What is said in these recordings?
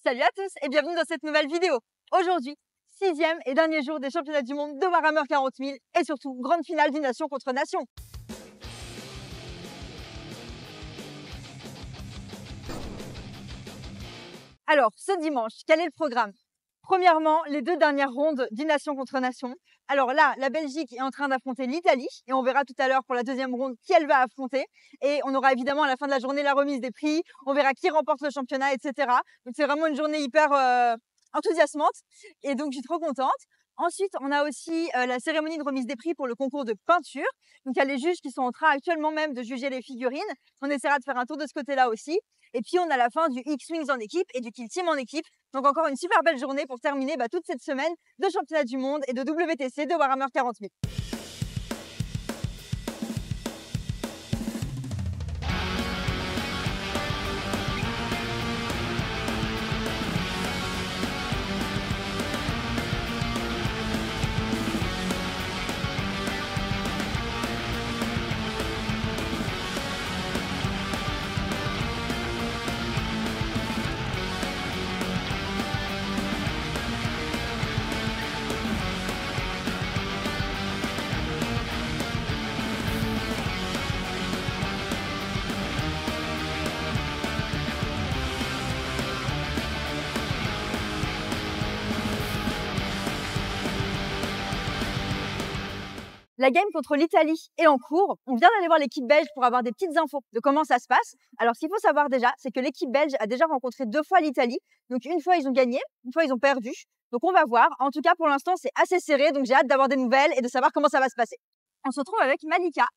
Salut à tous et bienvenue dans cette nouvelle vidéo. Aujourd'hui, 6e et dernier jour des championnats du monde de Warhammer 40 000 et surtout grande finale du nation contre nation. Alors, ce dimanche, quel est le programme? Premièrement, les deux dernières rondes du nation contre nation. Alors là, la Belgique est en train d'affronter l'Italie et on verra tout à l'heure pour la deuxième ronde qui elle va affronter. Et on aura évidemment à la fin de la journée la remise des prix, on verra qui remporte le championnat, etc. Donc c'est vraiment une journée hyper enthousiasmante et donc je suis trop contente. Ensuite, on a aussi la cérémonie de remise des prix pour le concours de peinture. Donc il y a les juges qui sont en train actuellement même de juger les figurines. On essaiera de faire un tour de ce côté-là aussi. Et puis on a la fin du X-Wings en équipe et du Kill Team en équipe. Donc encore une super belle journée pour terminer toute cette semaine de championnat du monde et de WTC de Warhammer 40 000. La game contre l'Italie est en cours. On vient d'aller voir l'équipe belge pour avoir des petites infos de comment ça se passe. Alors, ce qu'il faut savoir déjà, c'est que l'équipe belge a déjà rencontré 2 fois l'Italie. Donc, une fois, ils ont gagné, une fois, ils ont perdu. Donc, on va voir. En tout cas, pour l'instant, c'est assez serré. Donc, j'ai hâte d'avoir des nouvelles et de savoir comment ça va se passer. On se retrouve avec Malika,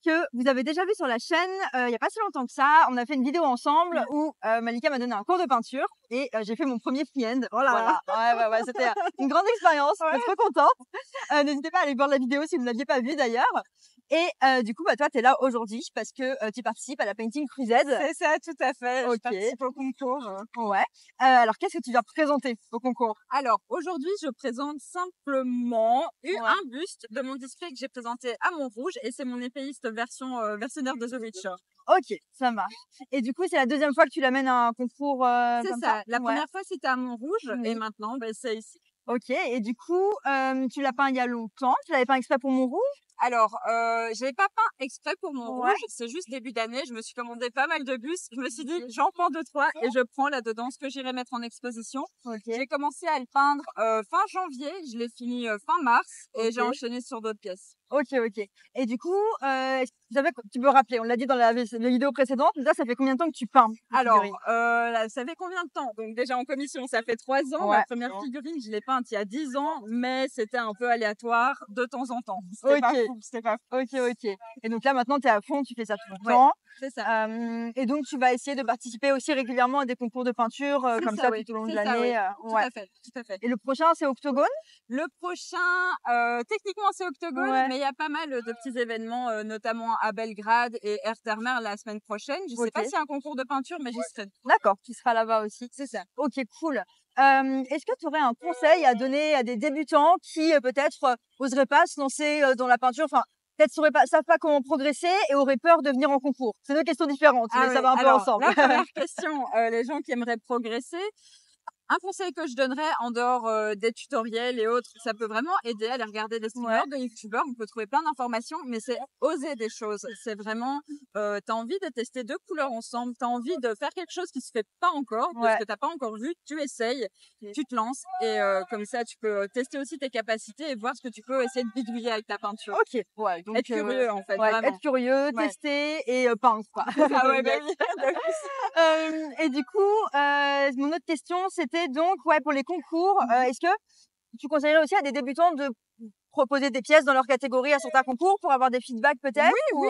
que vous avez déjà vu sur la chaîne il n'y a pas si longtemps que ça. On a fait une vidéo ensemble où Malika m'a donné un cours de peinture et j'ai fait mon premier free-end. Voilà. Ouais, c'était une grande expérience. Je suis trop contente. N'hésitez pas à aller voir la vidéo si vous ne l'aviez pas vue d'ailleurs. Et du coup, toi, tu es là aujourd'hui parce que tu participes à la Painting Crusade. C'est ça, tout à fait. Okay. Je participe au concours. Ouais. Alors, qu'est-ce que tu viens présenter au concours? Alors, aujourd'hui, je présente simplement un buste de mon display que j'ai présenté à Montrouge et c'est mon épéiste versionnaire de The Witcher. Ok, ça marche. Et du coup, c'est la deuxième fois que tu l'amènes à un concours c'est comme ça. La première fois, c'était à Montrouge et maintenant, c'est ici. Ok, et du coup, tu l'as peint il y a longtemps? Tu l'avais peint exprès pour Montrouge? Alors, je l'ai pas peint exprès pour Montrouge, c'est juste début d'année, je me suis commandé pas mal de bustes, je me suis dit j'en prends 2-3 et je prends là-dedans ce que j'irai mettre en exposition. J'ai commencé à le peindre fin janvier, je l'ai fini fin mars et j'ai enchaîné sur d'autres pièces. Ok. Et du coup, tu peux rappeler, on l'a dit dans la vidéo précédente, ça fait combien de temps que tu peins? Alors, ça fait combien de temps? Donc déjà en commission, ça fait 3 ans. Ma première figurine, je l'ai peinte il y a 10 ans, mais c'était un peu aléatoire de temps en temps. C'était pas fou. Ok. Et donc là, maintenant, tu es à fond, tu fais ça tout le temps. C'est ça. Et donc, tu vas essayer de participer aussi régulièrement à des concours de peinture comme ça tout au long de l'année. Tout à fait. Et le prochain, c'est Octogone? Le prochain, techniquement, c'est Octogone, mais il y a pas mal de petits événements, notamment à Belgrade et Ertermer la semaine prochaine. Je sais pas s'il y a un concours de peinture, mais j'y serai. D'accord, tu seras là-bas aussi. C'est ça. Ok, cool. Est-ce que tu aurais un conseil à donner à des débutants qui peut-être oseraient pas se lancer dans la peinture, enfin peut-être savent pas comment progresser et auraient peur de venir en concours? C'est 2 questions différentes, mais ça va un peu ensemble. La première question, les gens qui aimeraient progresser, un conseil que je donnerais en dehors des tutoriels et autres, ça peut vraiment aider à aller regarder des streamers, de youtubeurs. On peut trouver plein d'informations, mais c'est oser des choses. C'est vraiment, t'as envie de tester 2 couleurs ensemble, t'as envie de faire quelque chose qui se fait pas encore, de ce que t'as pas encore vu, tu essayes, tu te lances et comme ça tu peux tester aussi tes capacités et voir ce que tu peux essayer de bidouiller avec ta peinture. Ok, donc être curieux en fait, vraiment. Être curieux, tester et peindre quoi. Ah ouais, oui. Et du coup, mon autre question, c'était donc, pour les concours, est-ce que tu conseillerais aussi à des débutants de proposer des pièces dans leur catégorie à certains concours pour avoir des feedbacks peut-être? Oui,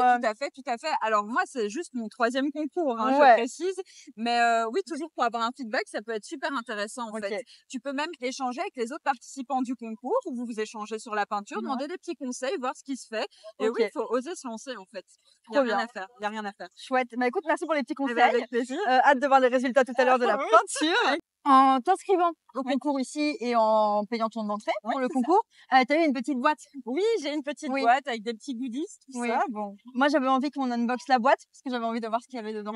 tout à fait. Alors moi, c'est juste mon 3e concours, je précise. Mais oui, toujours pour avoir un feedback, ça peut être super intéressant en fait. Tu peux même échanger avec les autres participants du concours, où vous échangez sur la peinture, demander des petits conseils, voir ce qui se fait. Et oui, il faut oser se lancer en fait. Il y a rien à faire. Chouette. Écoute, merci pour les petits conseils. Avec plaisir. Hâte de voir les résultats tout à l'heure de la peinture. En t'inscrivant au concours ici et en payant ton entrée pour le concours, tu as eu une petite boîte. Oui, j'ai une petite boîte avec des petits goodies, tout ça. Bon. Moi, j'avais envie qu'on unbox la boîte parce que j'avais envie de voir ce qu'il y avait dedans.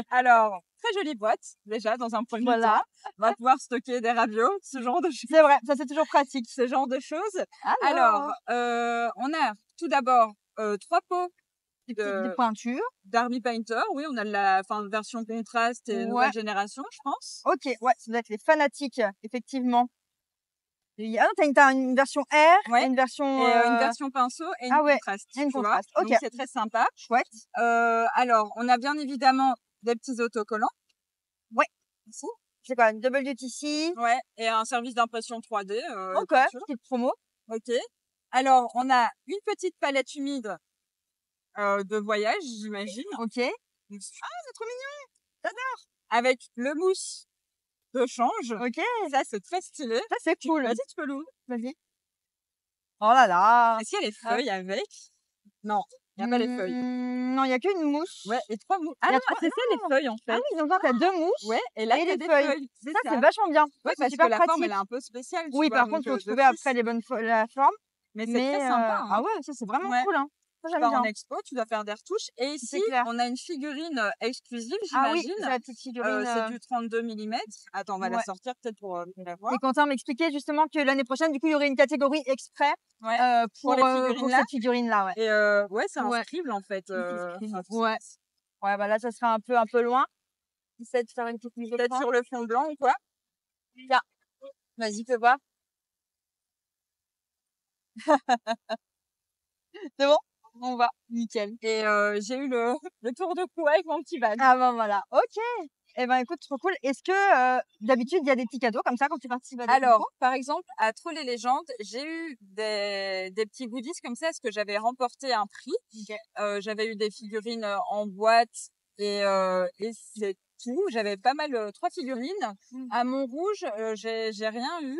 Alors, très jolie boîte, déjà, dans un premier temps. On va pouvoir stocker des ravioles, ce genre de choses. C'est vrai, ça c'est toujours pratique. Ce genre de choses. Alors, on a tout d'abord 3 pots de peinture. D'Army Painter, oui, on a la version contraste et nouvelle génération, je pense. Ok, ouais, ça doit être les fanatiques, effectivement. T'as une version R, une version... une version pinceau et une contraste. Une contraste, ok. Donc c'est très sympa. Chouette. Alors, on a bien évidemment des petits autocollants. Ouais. Ici. C'est quoi, une WTC? Ouais, et un service d'impression 3D. Ok, petite promo. Ok. Alors, on a une petite palette humide de voyage, j'imagine. Ok. Ah, c'est trop mignon. J'adore. Avec le mousse de change. Ok. Ça, c'est très stylé. Ça, c'est cool. Vas-y, tu peux l'ouvrir. Vas-y. Oh là là. Est-ce qu'il y a les feuilles avec? Non, il n'y a pas les feuilles. Non, il n'y a qu'une mousse. Ouais, et 3 mousses. Ah non, c'est ça les feuilles en fait. Ah oui, donc là, t'as 2 mousses. Ouais, et là, il y a des feuilles. Ça, c'est vachement bien. Ouais, c'est parce super que la pratique. forme, elle est un peu spéciale. Oui, par contre, il faut trouver après les bonnes la forme. Mais c'est très sympa. Ah ouais, ça, c'est vraiment cool. Hein. Tu pars en expo, tu dois faire des retouches. Et ici, on a une figurine exclusive, j'imagine. Ah oui, c'est la petite figurine. C'est du 32 mm. Attends, on va la sortir peut-être pour la voir. Et Quentin m'expliquait justement que l'année prochaine, du coup, il y aurait une catégorie exprès pour cette figurine-là. Et c'est inscriptible en fait. Ouais, bah là, ça sera un peu loin. Essaie de faire une petite mise peut-être sur le fond blanc ou quoi. Tiens, vas-y, fais voir. C'est bon? On va, nickel. Et j'ai eu le tour de cou avec mon petit badge. Ah ben voilà, ok. Eh ben écoute, trop cool. Est-ce que d'habitude il y a des petits cadeaux comme ça quand tu participes à des concours? Par exemple, à Trolls et Légendes, j'ai eu des petits goodies comme ça parce que j'avais remporté un prix. J'avais eu des figurines en boîte et c'est tout. J'avais pas mal 3 figurines. À Montrouge, j'ai rien eu.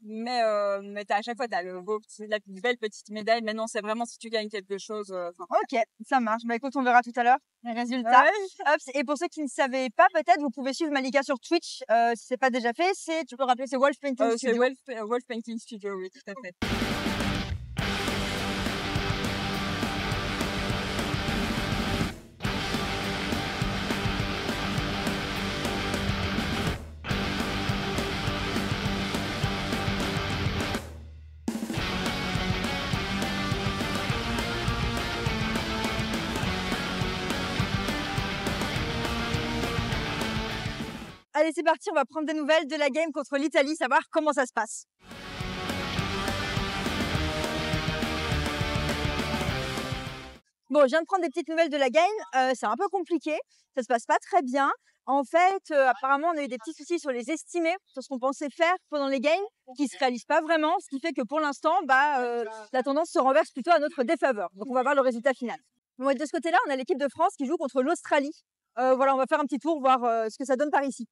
Mais à chaque fois, t'as la belle petite médaille. Mais non, c'est vraiment si tu gagnes quelque chose. Ok, ça marche. Bah écoute, on verra tout à l'heure les résultats. Hop, et pour ceux qui ne savaient pas, peut-être, vous pouvez suivre Malika sur Twitch. Si c'est pas déjà fait, tu peux rappeler, c'est Wolf Painting Studio. C'est Wolf Painting Studio, oui, tout à fait. Allez, c'est parti, on va prendre des nouvelles de la game contre l'Italie, savoir comment ça se passe. Bon, je viens de prendre des petites nouvelles de la game. C'est un peu compliqué, ça se passe pas très bien. En fait, apparemment, on a eu des petits soucis sur les estimés, sur ce qu'on pensait faire pendant les games, qui se réalisent pas vraiment, ce qui fait que pour l'instant, la tendance se renverse plutôt à notre défaveur. Donc, on va voir le résultat final. Bon, et de ce côté-là, on a l'équipe de France qui joue contre l'Australie. Voilà, on va faire un petit tour, voir ce que ça donne par ici.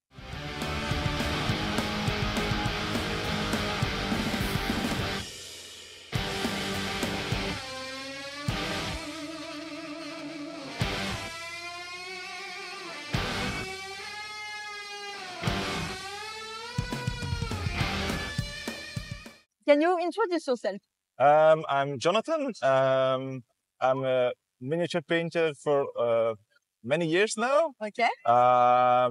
Can you introduce yourself? I'm Jonathan. I'm a miniature painter for many years now. Okay. I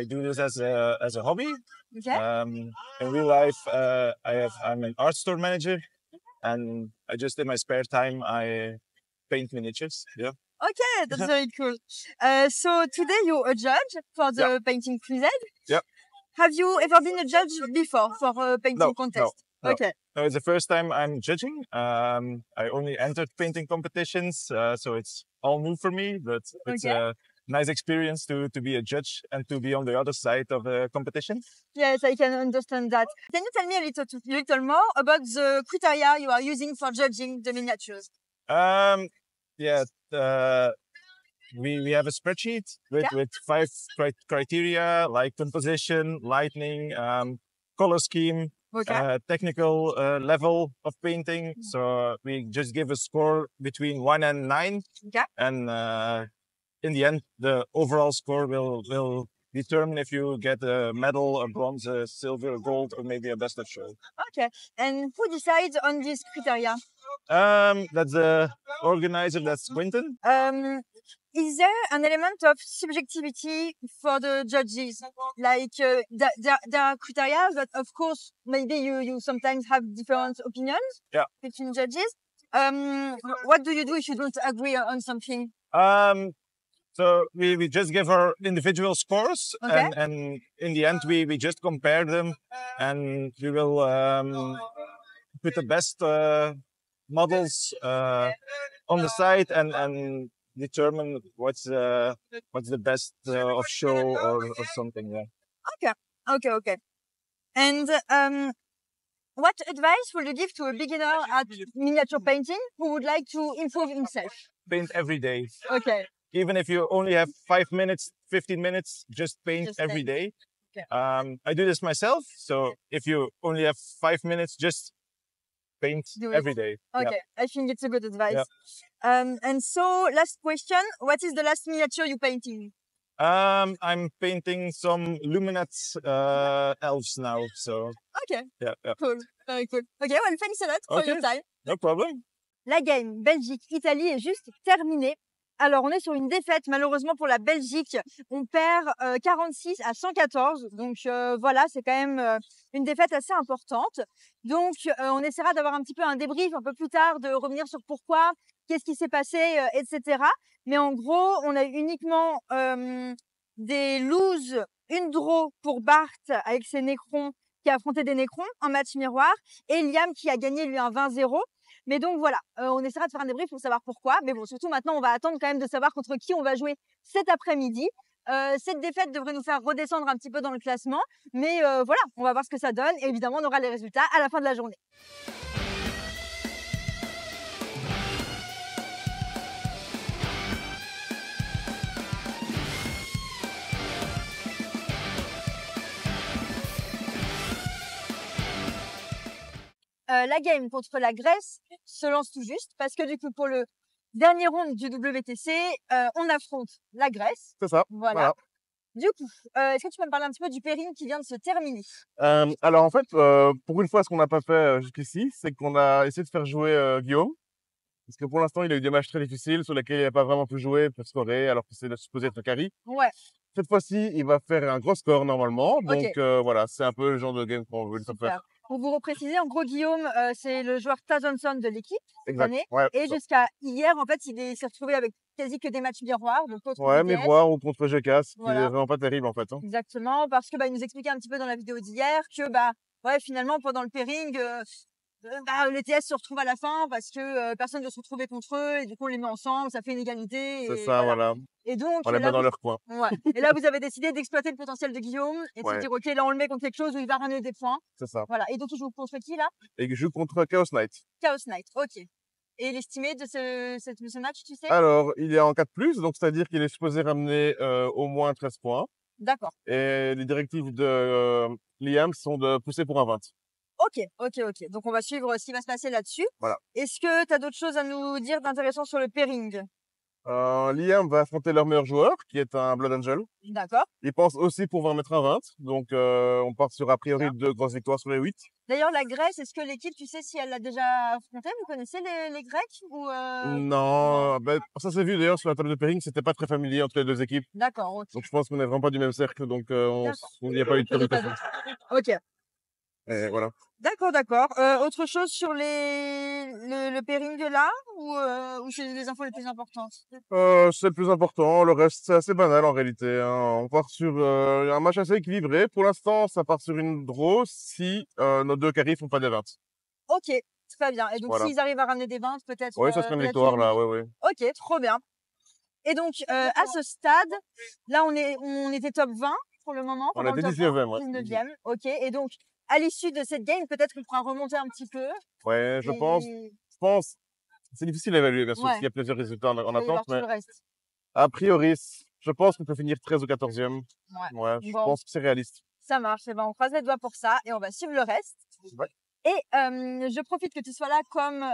do this as a hobby. Okay. In real life, I'm an art store manager, and I just in my spare time I paint miniatures. Yeah. Okay, that's very cool. So today you're a judge for the painting crusade. Yeah. Have you ever been a judge before for a painting contest? No. Okay. No, it's the first time I'm judging. I only entered painting competitions, so it's all new for me. But it's a nice experience to be a judge and to be on the other side of the competition. Yes, I can understand that. Can you tell me a little more about the criteria you are using for judging the miniatures? We have a spreadsheet with 5 criteria like composition, lighting, color scheme, technical level of painting. So we just give a score between 1 and 9. And in the end, the overall score will determine if you get a medal, a bronze, a silver, a gold, or maybe a best of show. Okay. And who decides on these criteria? That's the organizer, that's Quinton. Is there an element of subjectivity for the judges? Like there are criteria, but of course, maybe you sometimes have different opinions between judges. What do you do if you don't agree on something? So we just give our individual scores, and in the end we just compare them, and we will put the best models on the site and determine what's the best of show or something. Yeah. Okay. And what advice would you give to a beginner at miniature painting who would like to improve himself? Paint every day. Okay. Even if you only have 5 minutes, 15 minutes, just paint every day. Okay. I do this myself. So if you only have 5 minutes, just paint every day. Okay, I think it's a good advice. And so, last question: what is the last miniature you painting? I'm painting some Lumineth elves now. So okay, yeah. Cool, very cool. Okay, well, thanks a lot for your time. No problem. La game Belgique-Italie est juste terminée. Alors, on est sur une défaite, malheureusement, pour la Belgique. On perd 46 à 114. Donc, voilà, c'est quand même une défaite assez importante. Donc, on essaiera d'avoir un petit peu un débrief un peu plus tard, de revenir sur pourquoi, qu'est-ce qui s'est passé, etc. Mais en gros, on a uniquement des loses, une draw pour Bart avec ses Nécrons, qui a affronté des Nécrons en match miroir, et Liam qui a gagné, lui, un 20-0. Mais donc voilà, on essaiera de faire un débrief pour savoir pourquoi. Mais bon, surtout maintenant, on va attendre quand même de savoir contre qui on va jouer cet après-midi. Cette défaite devrait nous faire redescendre un petit peu dans le classement. Mais voilà, on va voir ce que ça donne. Et évidemment, on aura les résultats à la fin de la journée. La game contre la Grèce se lance tout juste parce que du coup, pour le dernier round du WTC, on affronte la Grèce. C'est ça. Voilà. Du coup, est-ce que tu peux me parler un petit peu du pairing qui vient de se terminer? Alors en fait, pour une fois, ce qu'on n'a pas fait jusqu'ici, c'est qu'on a essayé de faire jouer Guillaume. Parce que pour l'instant, il a eu des matchs très difficiles sur lesquels il n'a pas vraiment pu jouer, pour scorer, alors que c'est supposé être carry. Ouais. Cette fois-ci, il va faire un gros score normalement. Donc voilà, c'est un peu le genre de game qu'on veut faire. Pour vous repréciser, en gros, Guillaume, c'est le joueur Tazonson de l'équipe cette année. Ouais, et jusqu'à hier, en fait, il s'est retrouvé avec quasi que des matchs miroirs. Donc miroir ou contre GK, qui est vraiment pas terrible en fait. Hein. Exactement, parce que il nous expliquait un petit peu dans la vidéo d'hier que finalement, pendant le pairing, les TS se retrouvent à la fin parce que personne ne veut se retrouver contre eux et du coup on les met ensemble, ça fait une égalité. C'est ça, voilà. Et donc, on les met dans leur coin. Ouais. Et là, vous avez décidé d'exploiter le potentiel de Guillaume et de se dire, ok, là on le met contre quelque chose où il va ramener des points. C'est ça. Voilà. Et donc, il joue contre qui là? Et il joue contre Chaos Knight. Chaos Knight, ok. Et l'estimé de ce match, tu sais? Alors, il est en 4+, donc c'est-à-dire qu'il est supposé ramener au moins 13 points. D'accord. Et les directives de Liam sont de pousser pour un 20. Ok. Donc, on va suivre ce qui va se passer là-dessus. Voilà. Est-ce que tu as d'autres choses à nous dire d'intéressant sur le pairing? Liam va affronter leur meilleur joueur, qui est un Blood Angel. D'accord. Il pense aussi pouvoir mettre un 20. Donc, on part sur a priori 2 grosses victoires sur les 8. D'ailleurs, la Grèce, est-ce que l'équipe, tu sais si elle l'a déjà affrontée? Vous connaissez les Grecs ou Non, ça s'est vu d'ailleurs sur la table de pairing, c'était pas très familier entre les deux équipes. D'accord, ok. Donc, je pense qu'on n'est vraiment pas du même cercle, donc il n'y a pas eu de communication. Ok. Et voilà. D'accord. Autre chose sur le pairing là ou c'est les infos les plus importantes? C'est le plus important. Le reste, c'est assez banal en réalité. Hein. On part sur un match assez équilibré. Pour l'instant, ça part sur une draw si nos deux carries font pas des 20. Ok, très bien. Et donc, s'ils arrivent à ramener des 20, peut-être. Oui, ça serait une victoire là, oui. Ok, trop bien. Et donc, à ce stade, là, on était top 20 pour le moment. On était 19e, ouais. 19e, ok. Et donc, à l'issue de cette game, peut-être qu'on pourra remonter un petit peu. Ouais, je pense. C'est difficile à évaluer, bien sûr, s'il y a plusieurs résultats en attente. Mais a priori, je pense qu'on peut finir 13 ou 14e. Ouais, je pense que c'est réaliste. Ça marche. Et on croise les doigts pour ça et on va suivre le reste. Ouais. Et je profite que tu sois là comme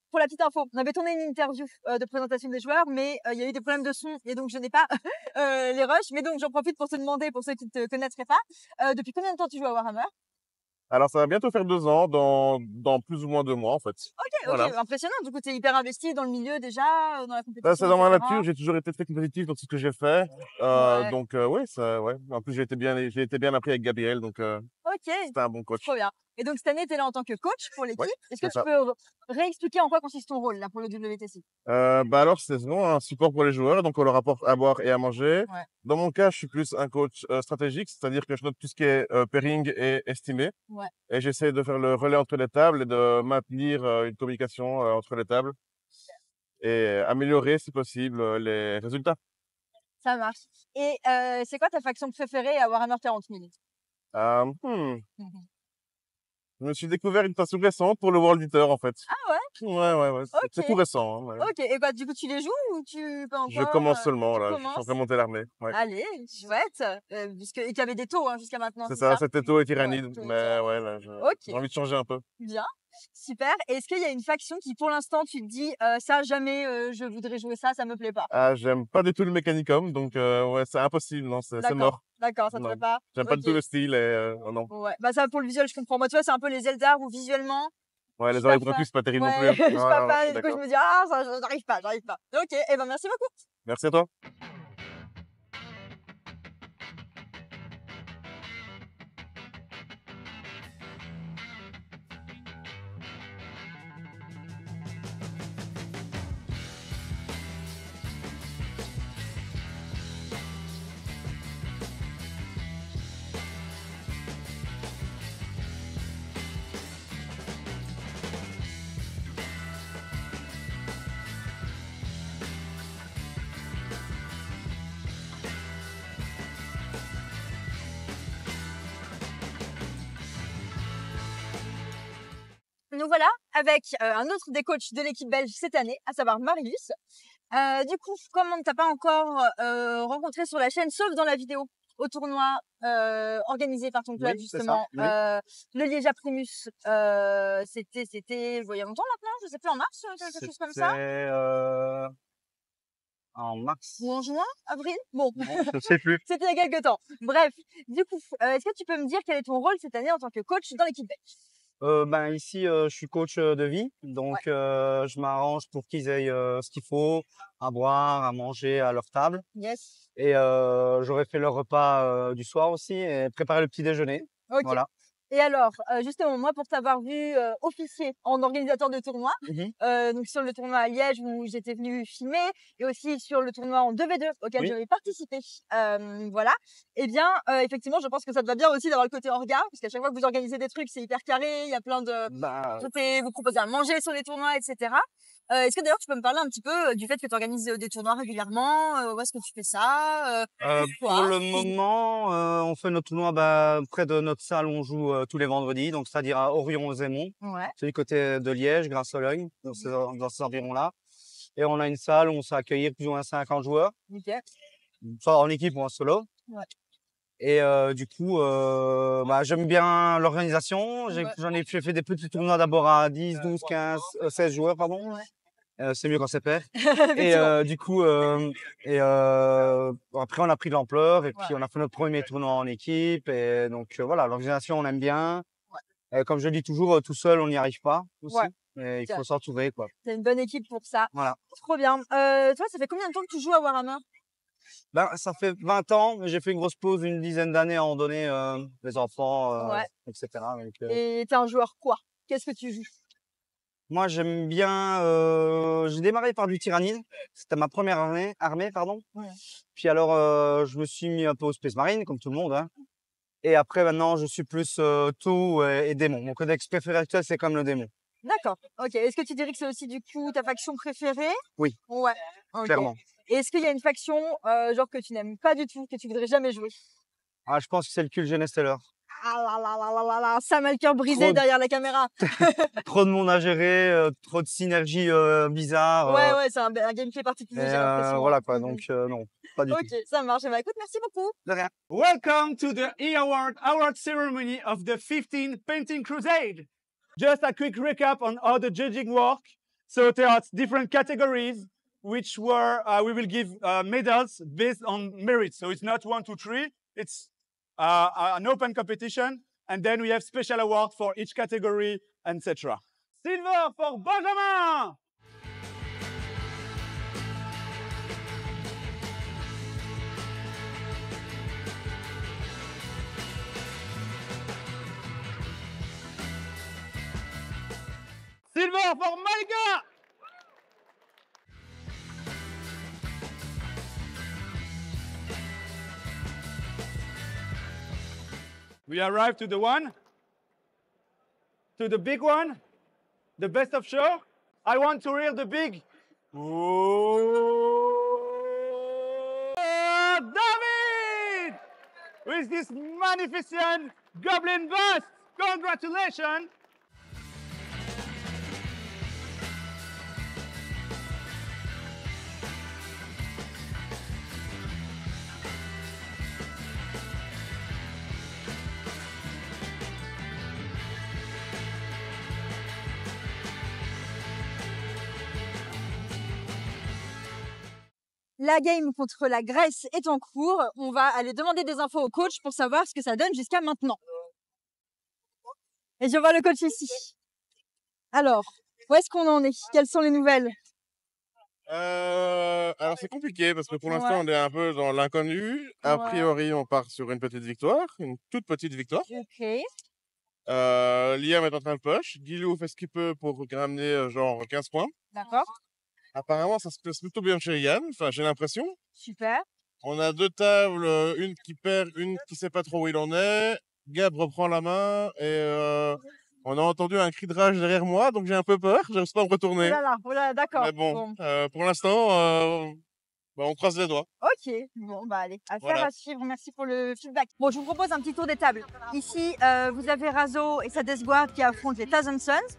pour la petite info, on avait tourné une interview de présentation des joueurs, mais il y a eu des problèmes de son et donc je n'ai pas les rushs. Mais donc j'en profite pour te demander, pour ceux qui ne te connaîtraient pas, depuis combien de temps tu joues à Warhammer? Alors, ça va bientôt faire 2 ans, dans plus ou moins 2 mois, en fait. Ok, Voilà. impressionnant. Du coup, tu es hyper investi dans le milieu déjà, dans la compétition. Ça, c'est dans ma etc. nature. J'ai toujours été très compétitif dans tout ce que j'ai fait. Ouais. Donc, ouais, ça, ouais. En plus, j'ai été bien appris avec Gabriel, donc Ok, c'était un bon coach. trop bien. Et donc, cette année, tu es là en tant que coach pour l'équipe. Ouais, Est-ce que c'est tu peux réexpliquer en quoi consiste ton rôle là pour le WTC? Alors, c'est vraiment un support pour les joueurs, donc on leur apporte à boire et à manger. Ouais. Dans mon cas, je suis plus un coach stratégique, c'est-à-dire que je note tout ce qui est pairing et estimé. Ouais. Et j'essaie de faire le relais entre les tables et de maintenir une communication entre les tables et améliorer, si possible, les résultats. Ça marche. Et c'est quoi ta faction préférée à Warhammer 40 000? Je me suis découvert une passion récente pour le World Eater, en fait. Ah ouais? Ouais. C'est Ok. tout récent. Hein, ouais. Ok, et bah du coup tu les joues ou tu pas encore? Je commence seulement, tu là. Je suis en commences? train de monter l'armée. Ouais. Allez, chouette. Puisque et qu'il y avait des taux hein, jusqu'à maintenant, C'est c'est ça, ça? c'était tôt et tyrannide. Ouais, taux et Mais tyrannide. ouais, là, j'ai Ok, envie de changer un peu. bien, super. Et est-ce qu'il y a une faction qui pour l'instant tu te dis ça jamais je voudrais jouer ça me plaît pas? Ah, j'aime pas du tout le Mechanicum, donc ouais, c'est impossible, non, c'est mort. D'accord, ça te Non. plaît pas? J'aime pas du tout Ok. le style et oh non. Ouais, bah ça pour le visuel je comprends. Moi tu vois c'est un peu les Eldar où visuellement Ouais, je les suis oreilles pas fan. pointues, c'est pas terrible non Ouais, plus. je suis pas Ouais, je fan suis et du coup je d'accord. me dis ah ça j'arrive pas. Ok, et ben merci beaucoup. Merci à toi. Nous voilà avec un autre des coachs de l'équipe belge cette année, à savoir Marius. Du coup, comme on ne t'a pas encore rencontré sur la chaîne, sauf dans la vidéo au tournoi organisé par ton club Oui, c'est justement, ça, oui. le Liège Primus, c'était il y a longtemps maintenant, je sais plus en mars, quelque chose comme ça, C'était en mars. ou en juin, avril, bon, Non, je sais plus. c'était il y a quelques temps. Bref, du coup, est-ce que tu peux me dire quel est ton rôle cette année en tant que coach dans l'équipe belge? Ben ici, je suis coach de vie, donc je m'arrange pour qu'ils aient ce qu'il faut à boire, à manger à leur table. Yes. Et j'aurais fait leur repas du soir aussi et préparer le petit déjeuner. Ok. Voilà. Et alors, justement, moi, pour t'avoir vu officier en organisateur de tournoi, donc sur le tournoi à Liège où j'étais venue filmer, et aussi sur le tournoi en 2v2 auquel Oui. j'avais participé, voilà. Eh bien, effectivement, je pense que ça te va bien aussi d'avoir le côté orga, parce qu'à chaque fois que vous organisez des trucs, c'est hyper carré, il y a plein de... Bah, Vous proposez à manger sur les tournois, etc. Est-ce que d'ailleurs tu peux me parler un petit peu du fait que tu organises des tournois régulièrement, où est-ce que tu fais ça, pour pourquoi? le moment, on fait notre tournoi près de notre salle où on joue tous les vendredis, donc c'est-à-dire à Orion-aux-Aimons. Ouais. C'est du côté de Liège, Grasse-Sologne, dans ces environs-là. Et on a une salle où on sait accueillir plus ou moins 50 joueurs, Ok. soit en équipe ou en solo. Ouais. Et du coup, j'aime bien l'organisation. J'ai fait des petits tournois d'abord à 10, 12, 15, 16 joueurs, pardon. Ouais. C'est mieux quand c'est pair. Et Effectivement. du coup, après on a pris de l'ampleur et puis on a fait notre premier tournoi en équipe. Et donc voilà, l'organisation on aime bien. Et comme je dis toujours, tout seul on n'y arrive pas aussi. Ouais. Et il faut s'entourer quoi. T'as une bonne équipe pour ça. Voilà. Trop bien. Toi, ça fait combien de temps que tu joues à Warhammer? Ben, ça fait 20 ans, mais j'ai fait une grosse pause, une dizaine d'années à en donner les enfants, etc. Donc, Et t'es un joueur quoi? Qu'est-ce que tu joues? moi, j'aime bien. J'ai démarré par du Tyrannide. C'était ma première armée, pardon. Ouais. Puis alors, je me suis mis un peu au Space Marine, comme tout le monde. Hein. Et après, maintenant, je suis plus tout et démon. Mon codex préféré actuel, c'est comme le démon. D'accord. Ok. Est-ce que tu dirais que c'est aussi du coup ta faction préférée? Oui. Ouais. Ok. Clairement. Et est-ce qu'il y a une faction genre que tu n'aimes pas du tout, que tu voudrais jamais jouer? Ah, je pense que c'est le Cul Genesteller. Ah là, ça m'a le cœur brisé derrière la caméra. Trop de monde à gérer, trop de synergie bizarre. Ouais, c'est un gameplay particulier, j'ai l'impression. Voilà quoi, donc non, pas du tout. Ok, ça marche. Bah écoute, merci beaucoup. De rien. Welcome to the award ceremony of the 15th Painting Crusade. Just a quick recap on how the judging work. So there are different categories which were we will give medals based on merit. So it's not 1, 2, 3. It's an open competition, and then we have special awards for each category, etc. Silver for Benjamin. Silver for Malika. We arrive to the big one, the best of show. I want to hear the big. Oh, David! With this magnificent goblin bust. Congratulations! La game contre la Grèce est en cours. On va aller demander des infos au coach pour savoir ce que ça donne jusqu'à maintenant. Et je vois le coach ici. Alors, où est-ce qu'on en est? Quelles sont les nouvelles? Alors c'est compliqué parce que pour l'instant on est un peu dans l'inconnu. A priori on part sur une petite victoire, une toute petite victoire. Ok. Liam est en train de push. Guilou fait ce qu'il peut pour ramener genre 15 points. D'accord. Apparemment ça se passe plutôt bien chez Yann, enfin j'ai l'impression. Super. On a 2 tables, une qui perd, une qui sait pas trop où il en est. Gab reprend la main et on a entendu un cri de rage derrière moi, donc j'ai un peu peur, j'ose pas me retourner. Oh là là, d'accord. Mais bon, pour l'instant, on croise les doigts. Ok, bon bah allez, affaire Voilà. à suivre, merci pour le feedback. Bon, je vous propose un petit tour des tables. Ici, vous avez Razo et sa Death Guard qui affrontent les Thousand Sons.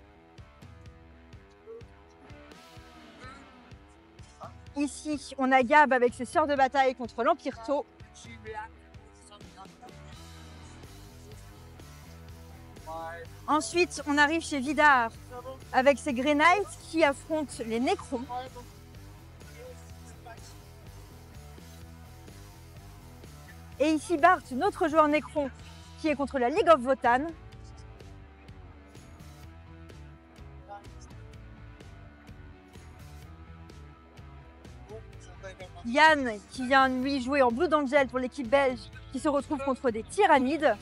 Ici, on a Gab avec ses sœurs de bataille contre l'Empire Tau. Ensuite, on arrive chez Vidar avec ses Grey Knights qui affrontent les Necrons. Et ici, Bart, notre joueur Necron, qui est contre la League of Votan. Yann, qui vient lui jouer en Blood Angel pour l'équipe belge, qui se retrouve contre des Tyrannides.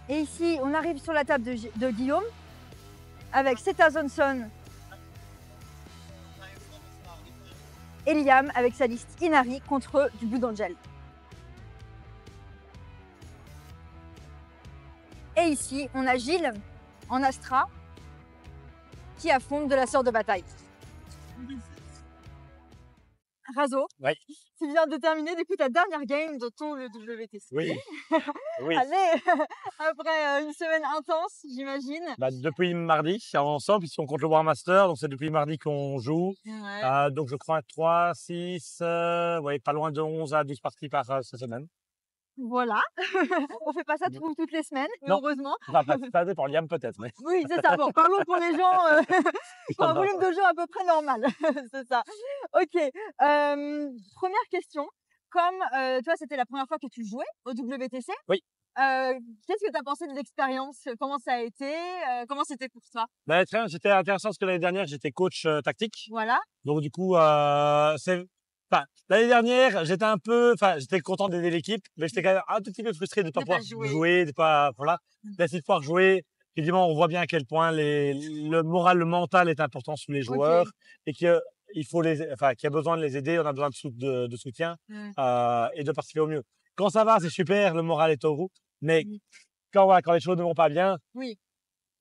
Et ici, on arrive sur la table de Guillaume, avec Seta Johnson et Liam avec sa liste Inari contre du Blood Angel. Et ici, on a Gilles en Astra qui affronte de la sœur de bataille. Razo, Oui. tu viens de terminer du coup ta dernière game de ton WTC. Oui. Oui. Allez, après une semaine intense, j'imagine. Bah, depuis mardi, ensemble, puisqu'on compte le War Master, donc c'est depuis mardi qu'on joue. Ouais. Donc je crois 3, 6, pas loin de 11 à 12 parties par cette semaine. Voilà, on fait pas ça toutes les semaines, mais Non. heureusement. Enfin, pas pour Liam peut-être, mais. Oui, c'est ça. Bon, parlons pour les gens, pour un volume de jeu à peu près normal. C'est ça. Ok. Première question. Comme toi, c'était la première fois que tu jouais au WTC. Oui. Qu'est-ce que tu as pensé de l'expérience? Comment ça a été? Comment c'était pour toi? Bah, très bien, c'était intéressant parce que l'année dernière, j'étais coach tactique. Voilà. Donc du coup, l'année dernière, j'étais content d'aider l'équipe, mais j'étais quand même un tout petit peu frustré de ne pas pouvoir jouer, de pas, voilà. Là, c'est de pouvoir jouer. Évidemment, on voit bien à quel point le moral, le mental est important sous les joueurs et qu'il y a besoin de les aider, on a besoin de soutien et de participer au mieux. Quand ça va, c'est super, le moral est au roux, mais quand les choses ne vont pas bien,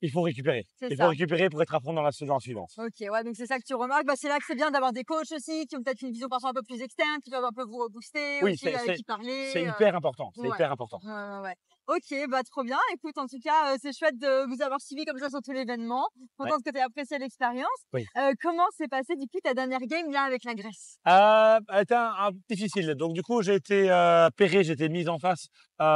il faut récupérer. Il faut récupérer pour être à fond dans la saison suivante. Ok, ouais, donc c'est ça que tu remarques. Bah, c'est là que c'est bien d'avoir des coachs aussi qui ont peut-être une vision parfois un peu plus externe, qui peuvent un peu vous rebooster, Oui, aussi, avec qui parler. C'est hyper important. C'est hyper important. Ouais. Ok, bah trop bien. Écoute, en tout cas, c'est chouette de vous avoir suivi comme ça sur tout l'événement. Contente que tu aies apprécié l'expérience. Oui. Comment s'est passé du coup ta dernière game là avec la Grèce? Elle était un peu difficile. Donc du coup, j'ai été pairé, j'ai été mise en face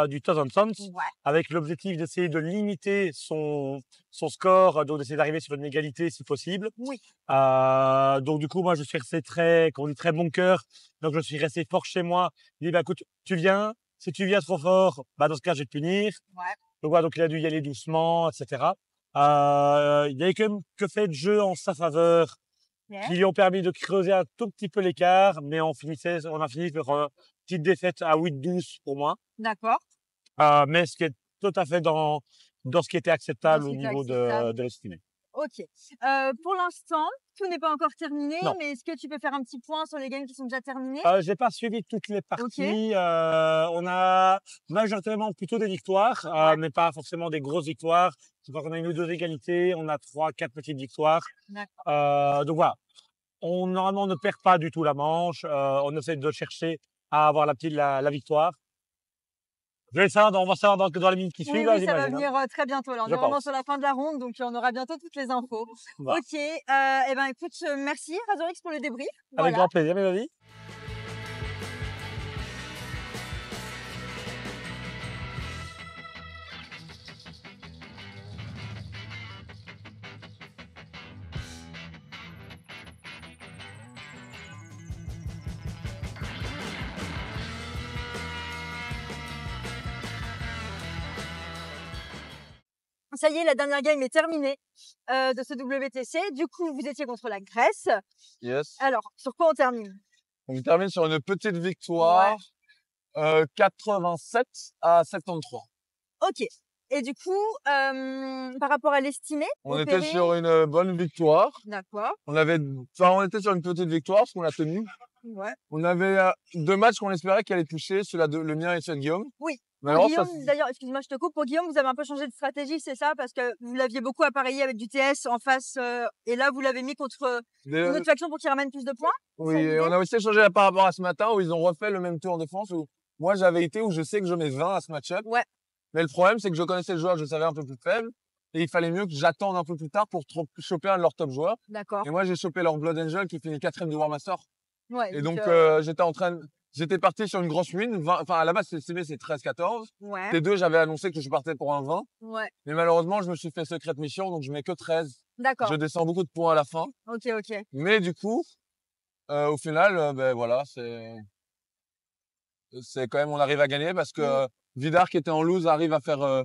du Thousand Sons, Ouais. avec l'objectif d'essayer de limiter son score, donc d'essayer d'arriver sur une égalité si possible. Oui. Donc du coup, moi, je suis resté très bon cœur. Donc je suis resté fort chez moi. Il dit, bah écoute, tu viens. Si tu viens trop fort, bah dans ce cas, je vais te punir. Ouais. Donc voilà, donc il a dû y aller doucement, etc. Il y avait quand même que fait de jeux en sa faveur Yeah. qui lui ont permis de creuser un tout petit peu l'écart, mais on a fini sur une petite défaite à 8-12 pour moi. D'accord. Mais ce qui est tout à fait dans ce qui était acceptable Dans ce au qui était niveau acceptable. de l'estimé. Ok. Pour l'instant, tout n'est pas encore terminé, Non. mais est-ce que tu peux faire un petit point sur les games qui sont déjà terminés? J'ai pas suivi toutes les parties. On a majoritairement plutôt des victoires, Ouais. mais pas forcément des grosses victoires. Je crois qu'on a une ou deux égalités, on a 3-4 petites victoires. D'accord. Donc voilà. Normalement, on ne perd pas du tout la manche. On essaie de chercher à avoir la victoire. On va savoir dans les minutes qui suivent, Oui, là, oui, ça va j'imagine, hein. venir très bientôt. Là, on Je est vraiment pense. sur la fin de la ronde, donc on aura bientôt toutes les infos. Voilà. Ok. Eh ben, écoute, merci Razorix pour le débrief. Avec Voilà. grand plaisir, Mélodie. Ça y est, la dernière game est terminée de ce WTC. Du coup, vous étiez contre la Grèce. Yes. Alors, sur quoi on termine? On termine sur une petite victoire, 87 à 73. Ok. Et du coup, par rapport à l'estimé, On était sur une bonne victoire. D'accord. On était sur une petite victoire parce qu'on l'a tenue. Ouais. On avait 2 matchs qu'on espérait qu'elle allait toucher, le mien et celui de Guillaume. Oui. Mais Pour alors, Guillaume, d'ailleurs, excuse-moi, je te coupe. Pour Guillaume, vous avez un peu changé de stratégie, c'est ça? Parce que vous l'aviez beaucoup appareillé avec du TS en face, et là, vous l'avez mis contre une autre faction pour qu'il ramène plus de points? Oui, c'est et l'idée on a aussi changé par rapport à ce matin où ils ont refait le même tour de France où moi j'avais été où je sais que je mets 20 à ce match-up. Ouais. Mais le problème, c'est que je connaissais le joueur, je savais un peu plus faible. Et il fallait mieux que j'attende un peu plus tard pour choper un de leurs top joueurs. D'accord. Et moi, j'ai chopé leur Blood Angel qui finit 4ème du War Master. Ouais. Et donc, j'étais parti sur une grosse win. Enfin, à la base, l'estimé, c'est 13-14. Ouais. T2, j'avais annoncé que je partais pour un 20. Ouais. Mais malheureusement, je me suis fait secrète mission, donc je mets que 13. D'accord. Je descends beaucoup de points à la fin. Ok, ok. Mais du coup, au final, ben voilà, c'est quand même, on arrive à gagner parce que Vidar, qui était en lose, arrive à faire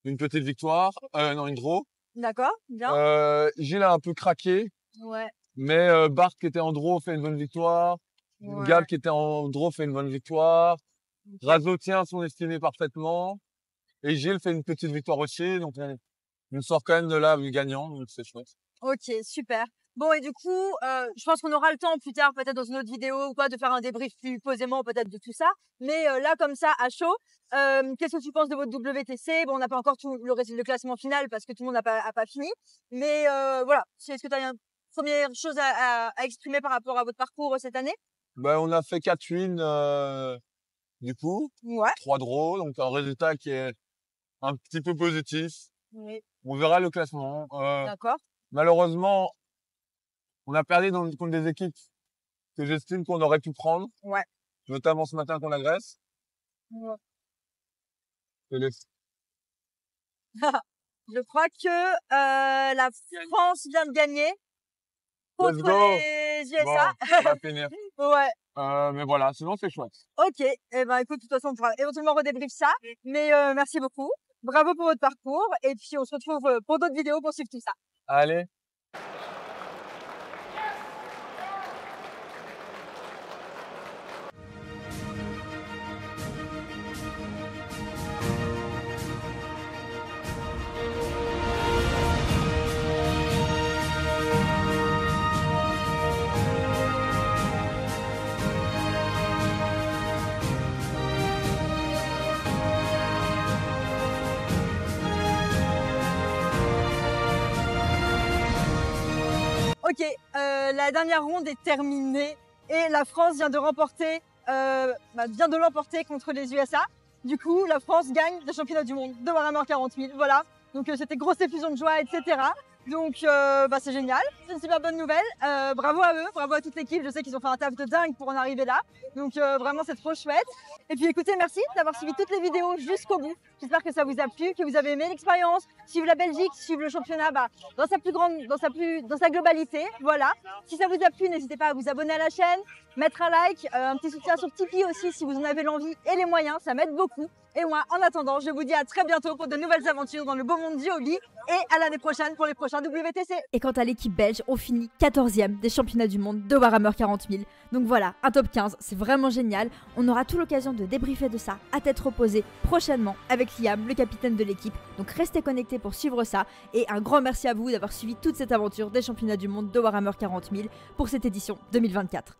une petite victoire, non, une draw. D'accord. Bien. Gilles a un peu craqué, Ouais. mais Bart, qui était en draw, fait une bonne victoire. Ouais. Gab, qui était en draw, fait une bonne victoire. Razo tient son estimé parfaitement. Et Gilles fait une petite victoire aussi. Donc, on sort quand même de là gagnant, donc c'est chouette. Ok, super. Bon, et du coup, je pense qu'on aura le temps plus tard, peut-être dans une autre vidéo ou quoi, de faire un débrief plus posément peut-être de tout ça. Mais là, comme ça, à chaud, qu'est-ce que tu penses de votre WTC? Bon, on n'a pas encore tout le classement final parce que tout le monde n'a pas fini. Mais voilà, est-ce que tu as une première chose à exprimer par rapport à votre parcours cette année? Ben, on a fait 4 wins du coup. Ouais. 3 draws, donc un résultat qui est un petit peu positif. Oui. On verra le classement. D'accord. Malheureusement, on a perdu contre des équipes que j'estime qu'on aurait pu prendre. Ouais. Notamment ce matin contre la Grèce. Ouais. Et Je crois que la France vient de gagner contre Let's go. les Bon, USA. on va finir. Ouais. Mais voilà, sinon c'est chouette. Ok. Eh ben, écoute, de toute façon, on pourra éventuellement redébrief ça. Mais merci beaucoup. Bravo pour votre parcours. Et puis, on se retrouve pour d'autres vidéos pour suivre tout ça. Allez. Ok, la dernière ronde est terminée et la France vient de l'emporter contre les USA. Du coup, la France gagne le championnat du monde de Warhammer 40 000. Voilà, donc c'était grosse effusion de joie, etc. Donc c'est génial, c'est une super bonne nouvelle. Bravo à eux, bravo à toute l'équipe. Je sais qu'ils ont fait un taf de dingue pour en arriver là. Donc vraiment c'est trop chouette. Et puis écoutez, merci d'avoir suivi toutes les vidéos jusqu'au bout. J'espère que ça vous a plu, que vous avez aimé l'expérience, suivre la Belgique, suivre le championnat dans sa globalité. Voilà. Si ça vous a plu, n'hésitez pas à vous abonner à la chaîne, mettre un like, un petit soutien sur Tipeee aussi si vous en avez l'envie et les moyens, ça m'aide beaucoup. Et moi, en attendant, je vous dis à très bientôt pour de nouvelles aventures dans le beau monde du hobby et à l'année prochaine pour les prochains WTC. Et quant à l'équipe belge, on finit 14e des championnats du monde de Warhammer 40 000. Donc voilà, un top 15, c'est vraiment génial. On aura tout l'occasion de débriefer de ça à tête reposée prochainement avec Liam, le capitaine de l'équipe. Donc restez connectés pour suivre ça. Et un grand merci à vous d'avoir suivi toute cette aventure des championnats du monde de Warhammer 40 000 pour cette édition 2024.